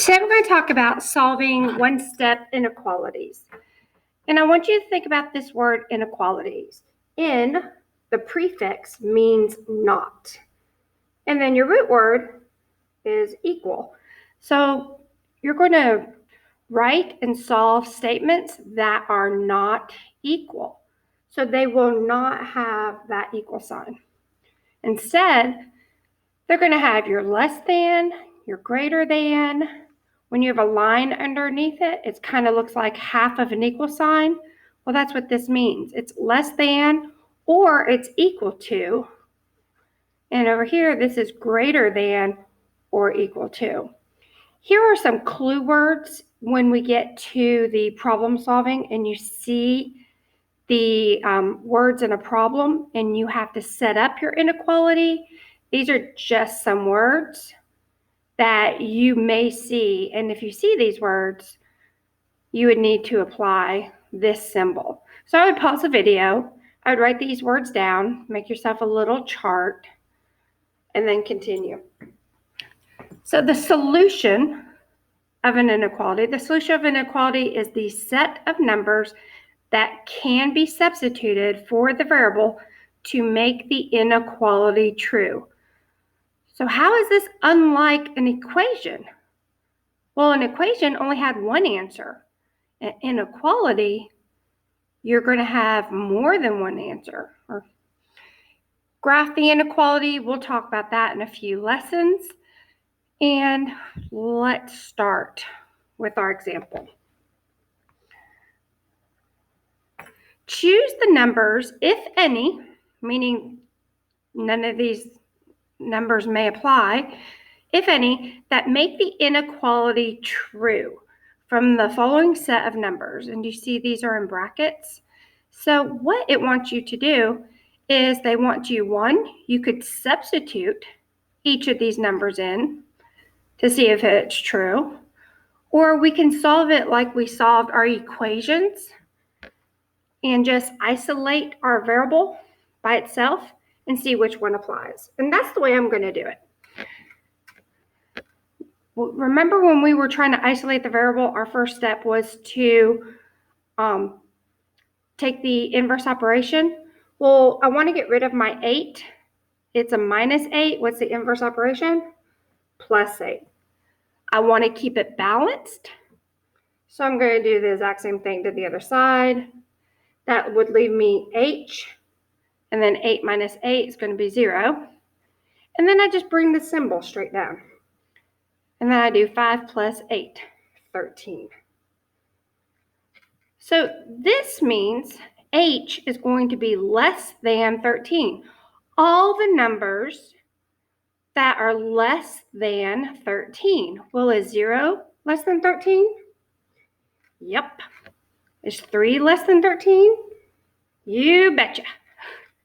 Today we're going to talk about solving one-step inequalities. And I want you to think about this word inequalities. In, the prefix means not. And then your root word is equal. So you're going to write and solve statements that are not equal. So they will not have that equal sign. Instead, they're going to have your less than, your greater than. When you have a line underneath it, it kind of looks like half of an equal sign. Well, that's what this means. It's less than or it's equal to. And over here, this is greater than or equal to. Here are some clue words when we get to the problem solving and you see the words in a problem and you have to set up your inequality. These are just some words that you may see. And if you see these words, you would need to apply this symbol. So I would pause the video. I would write these words down, make yourself a little chart, and then continue. So the solution of an inequality, is the set of numbers that can be substituted for the variable to make the inequality true. So how is this unlike an equation? Well, an equation only had one answer. An inequality, you're going to have more than one answer. Or graph the inequality, we'll talk about that in a few lessons. And let's start with our example. Choose the numbers, if any, meaning none of these numbers may apply, if any, that make the inequality true from the following set of numbers. And you see these are in brackets. So what it wants you to do is they want you, you could substitute each of these numbers in to see if it's true. Or we can solve it like we solved our equations and just isolate our variable by itself and see which one applies. And that's the way I'm going to do it. Remember when we were trying to isolate the variable, our first step was to take the inverse operation. Well, I want to get rid of my 8. It's a minus 8. What's the inverse operation? Plus 8. I want to keep it balanced. So I'm going to do the exact same thing to the other side. That would leave me h. And then 8 minus 8 is going to be 0. And then I just bring the symbol straight down. And then I do 5 plus 8, 13. So this means h is going to be less than 13. All the numbers that are less than 13. Well, is 0 less than 13? Yep. Is 3 less than 13? You betcha.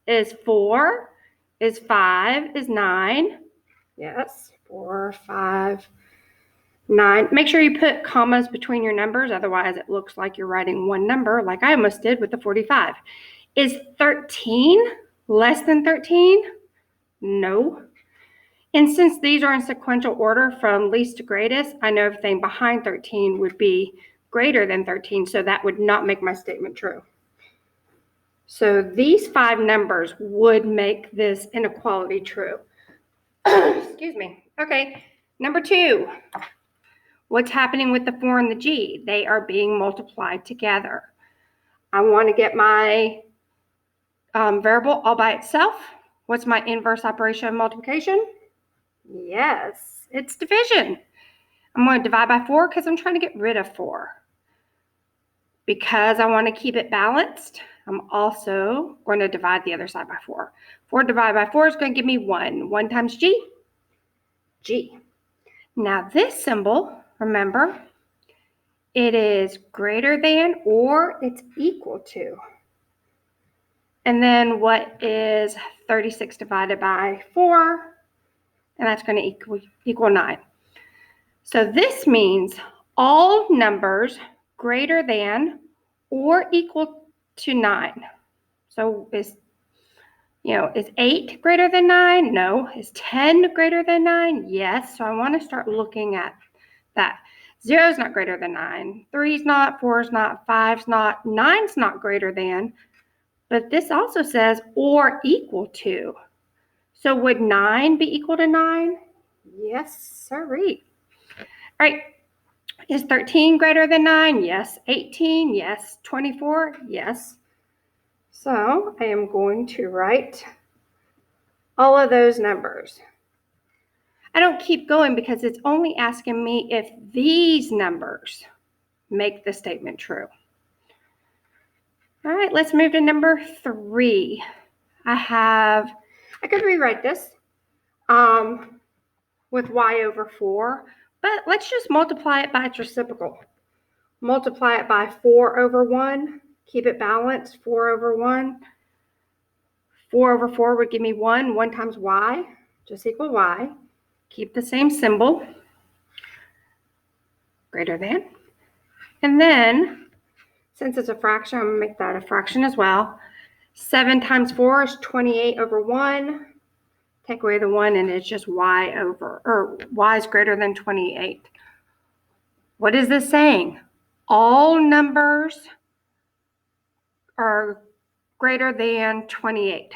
Is 4? Is 5? Is 9? Yes, 4, 5, 9. Make sure you put commas between your numbers, otherwise it looks like you're writing one number, like I almost did with the 45. Is 13 less than 13? No. And since these are in sequential order from least to greatest, I know everything behind 13 would be greater than 13, so that would not make my statement true. So these 5 numbers would make this inequality true. Excuse me. Okay, number 2. What's happening with the 4 and the g? They are being multiplied together. I want to get my variable all by itself. What's my inverse operation of multiplication? Yes, it's division. I'm going to divide by 4 because I'm trying to get rid of 4. Because I want to keep it balanced, I'm also going to divide the other side by 4. 4 divided by 4 is going to give me 1. 1 times g, g. Now this symbol, remember, it is greater than or it's equal to. And then what is 36 divided by 4? And that's going to equal 9. So this means all numbers greater than or equal to 9. So is 8 greater than 9? No. Is 10 greater than 9? Yes. So I want to start looking at that. 0 is not greater than 9. 3 is not, 4 is not, 5 is not, 9 is not greater than. But this also says or equal to. So would 9 be equal to 9? Yes, sirree. All right. Is 13 greater than 9? Yes. 18? Yes. 24? Yes. So I am going to write all of those numbers. I don't keep going because it's only asking me if these numbers make the statement true. All right, let's move to number 3. I could rewrite this with y over 4, but let's just multiply it by its reciprocal. Multiply it by 4 over 1, keep it balanced, 4 over 1. 4 over 4 would give me 1. 1 times y, just equal y. Keep the same symbol, greater than. And then, since it's a fraction, I'm going to make that a fraction as well. 7 times 4 is 28 over 1. Take away the 1 and it's just y is greater than 28. What is this saying? All numbers are greater than 28.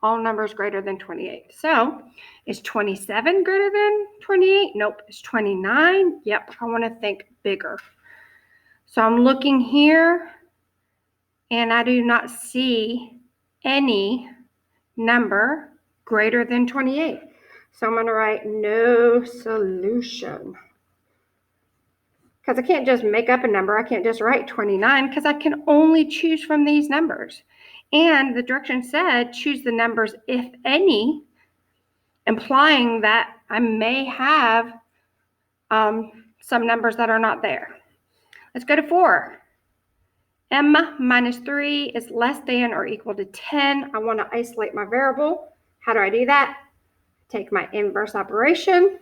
All numbers greater than 28. So, is 27 greater than 28? Nope. Is 29? Yep. I want to think bigger. So I'm looking here and I do not see any number greater than 28. So I'm going to write no solution. Because I can't just make up a number. I can't just write 29 because I can only choose from these numbers. And the direction said choose the numbers, if any, implying that I may have some numbers that are not there. Let's go to 4. M minus 3 is less than or equal to 10. I want to isolate my variable. How do I do that? Take my inverse operation,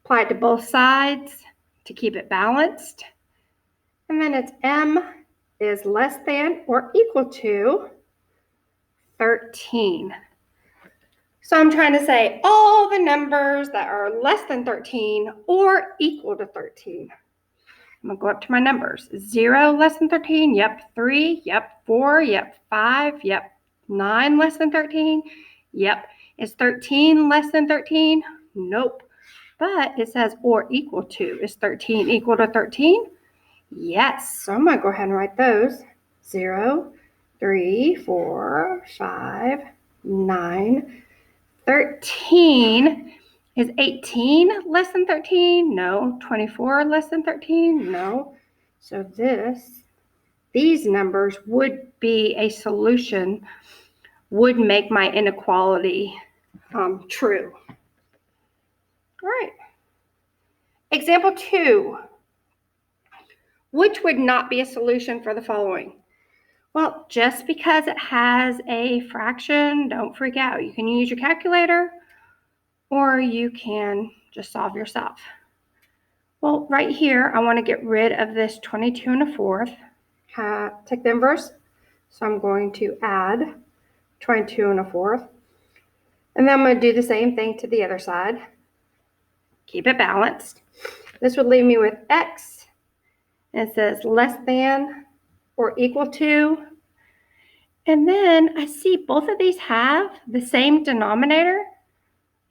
apply it to both sides to keep it balanced. And then it's M is less than or equal to 13. So I'm trying to say all the numbers that are less than 13 or equal to 13. I'm going to go up to my numbers. 0 less than 13, yep. 3, yep. 4, yep. 5, yep. 9 less than 13, yep. Is 13 less than 13? Nope. But it says or equal to. Is 13 equal to 13? Yes. So I'm going to go ahead and write those. 0, 3, 4, 5, 9, 13. Is 18 less than 13? No. 24 less than 13? No. So these numbers would be a solution, would make my inequality true. All right. Example 2. Which would not be a solution for the following? Well, just because it has a fraction, don't freak out. You can use your calculator or you can just solve yourself. Well, right here, I want to get rid of this 22 1/4. Take the inverse. So I'm going to add 22 1/4. And then I'm going to do the same thing to the other side. Keep it balanced. This would leave me with x. And it says less than or equal to. And then I see both of these have the same denominator.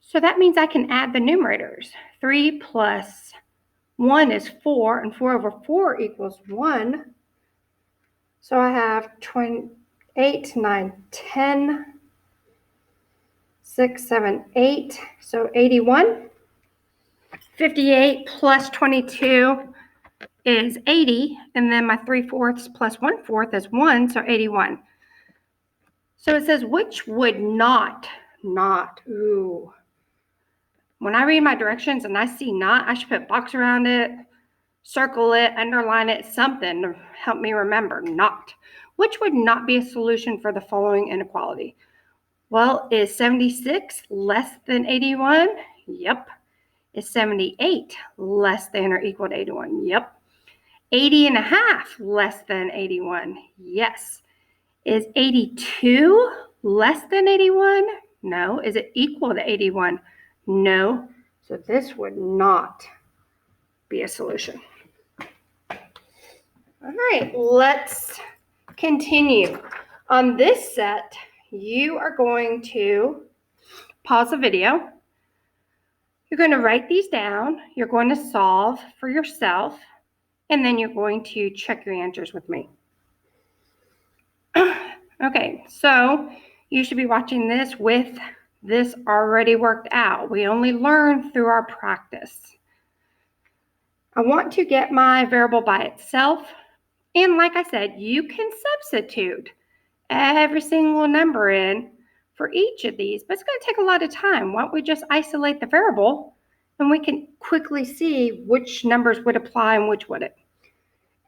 So that means I can add the numerators. 3 plus 1 is 4, and 4 over 4 equals 1. So I have 8, 9, 10, 6, 7, 8. So 81. 58 plus 22 is 80. And then my 3/4 plus 1/4 is 1, so 81. So it says, which would not. Ooh. When I read my directions and I see not, I should put a box around it, circle it, underline it, something to help me remember not. Which would not be a solution for the following inequality? Well, is 76 less than 81? Yep. Is 78 less than or equal to 81? Yep. 80 and a half less than 81? Yes. Is 82 less than 81? No. Is it equal to 81? No. So this would not be a solution. All right, let's continue. On this set, you are going to pause the video. You're going to write these down. You're going to solve for yourself, and then you're going to check your answers with me. Okay, so you should be watching this with this already worked out. We only learn through our practice. I want to get my variable by itself. And like I said, you can substitute every single number in for each of these, but it's going to take a lot of time. Why don't we just isolate the variable and we can quickly see which numbers would apply and which wouldn't.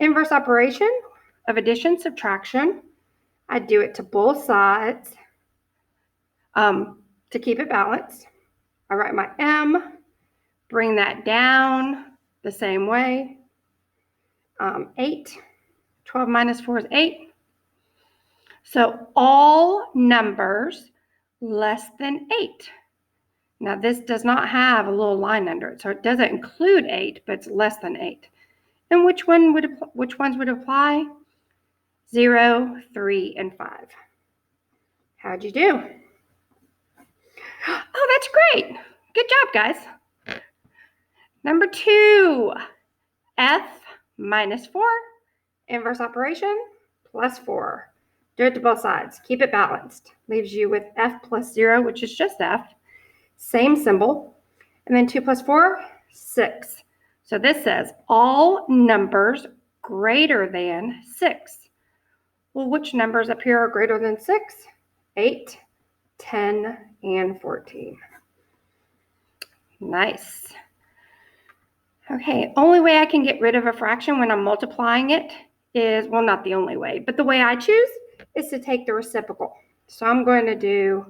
Inverse operation of addition, subtraction. I do it to both sides to keep it balanced. I write my M, bring that down the same way. 8, 12 minus 4 is 8. So all numbers less than 8. Now this does not have a little line under it, so it doesn't include 8, but it's less than 8. And which ones would apply? 0, 3, and 5. How'd you do? Oh, that's great. Good job, guys. Number 2, F minus 4, inverse operation, plus 4. Do it to both sides. Keep it balanced. Leaves you with F plus 0, which is just F. Same symbol. And then 2 plus 4, 6. So this says all numbers greater than 6. Well, which numbers up here are greater than 6? 8, 10, and 14. Nice. Okay, only way I can get rid of a fraction when I'm multiplying it is, well, not the only way, but the way I choose is to take the reciprocal. So I'm going to do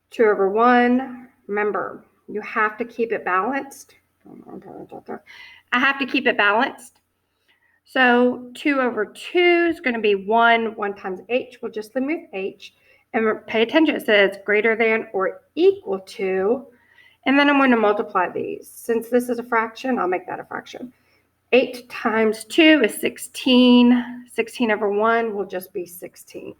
2 over 1. Remember, you have to keep it balanced. I have to keep it balanced. So 2 over 2 is going to be 1. 1 times h will just leave h. And pay attention, it says greater than or equal to. And then I'm going to multiply these. Since this is a fraction, I'll make that a fraction. 8 times 2 is 16. 16 over 1 will just be 16.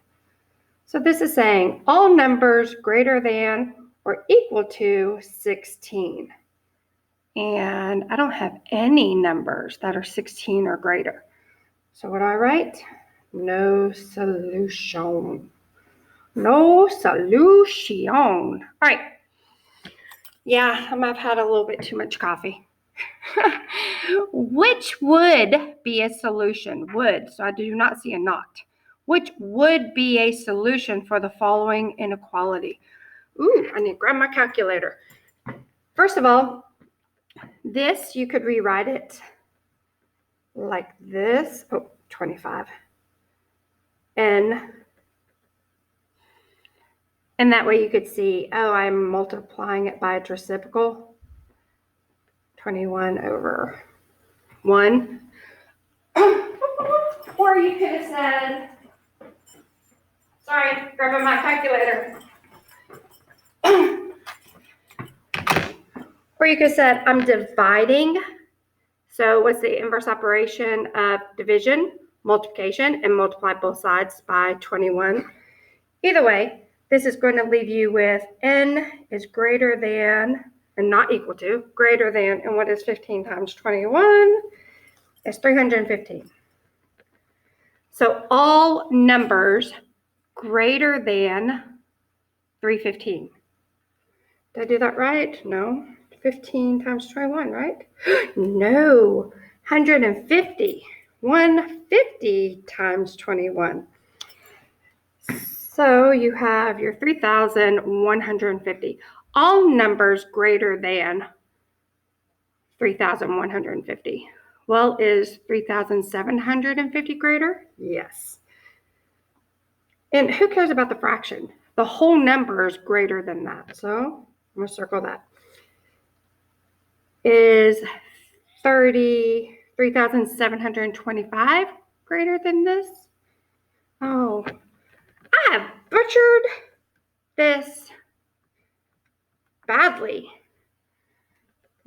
So this is saying all numbers greater than or equal to 16. And I don't have any numbers that are 16 or greater. So what do I write? No solution. No solution. All right. Yeah, I might have had a little bit too much coffee. Which would be a solution? Would. So I do not see a not. Which would be a solution for the following inequality? Ooh, I need to grab my calculator. First of all, this, you could rewrite it like this. Oh, 25. And that way you could see, oh, I'm multiplying it by its reciprocal. 21 over 1. Or you could have said, sorry, grabbing my calculator. Or you could have said, I'm dividing. So what's the inverse operation of division? Multiplication, and multiply both sides by 21. Either way, this is going to leave you with n is greater than, and not equal to, greater than, and what is 15 times 21? It's 315. So all numbers greater than 315. Did I do that right? No. 15 times 21, right? No. 150. 150 times 21. So you have your 3,150. All numbers greater than 3,150. Well, is 3,750 greater? Yes. And who cares about the fraction? The whole number is greater than that. So I'm going to circle that. Is 3,725 greater than this? Oh, I have butchered this badly.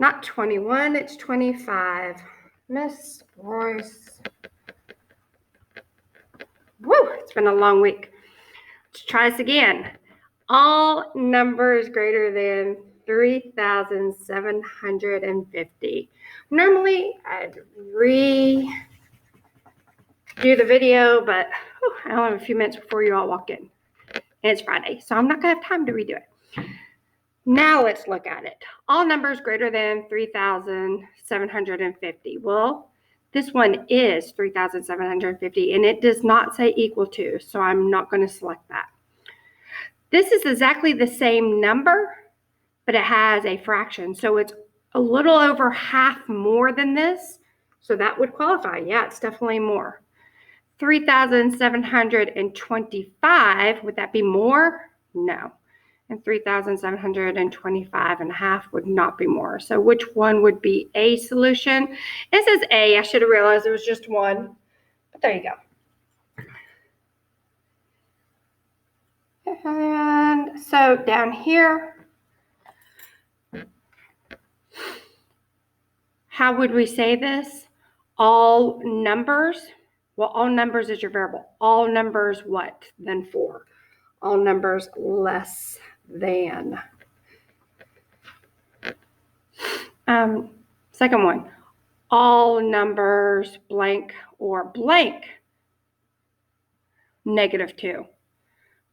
Not 21, it's 25. Miss Royce. Woo, it's been a long week. Let's try this again. All numbers greater than 3,750. Normally, I'd redo the video, but I only have a few minutes before you all walk in. And it's Friday, so I'm not going to have time to redo it. Now let's look at it. All numbers greater than 3,750. Well, this one is 3,750, and it does not say equal to, so I'm not going to select that. This is exactly the same number, but it has a fraction, so it's a little over half more than this, so that would qualify. Yeah, it's definitely more. 3,725, would that be more? No. And 3,725 and a half would not be more. So which one would be a solution? It says A. I should have realized it was just one, but there you go. And so down here, how would we say this? All numbers. Well, all numbers is your variable. All numbers what? Then 4. All numbers less than. Second one. All numbers blank or blank -2.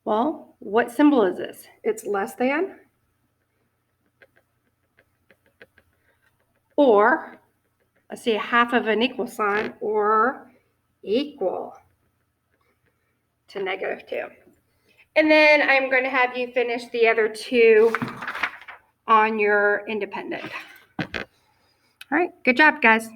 Well, what symbol is this? It's less than. Or, let's see, half of an equal sign, or equal to -2. And then I'm going to have you finish the other two on your independent. All right, good job, guys.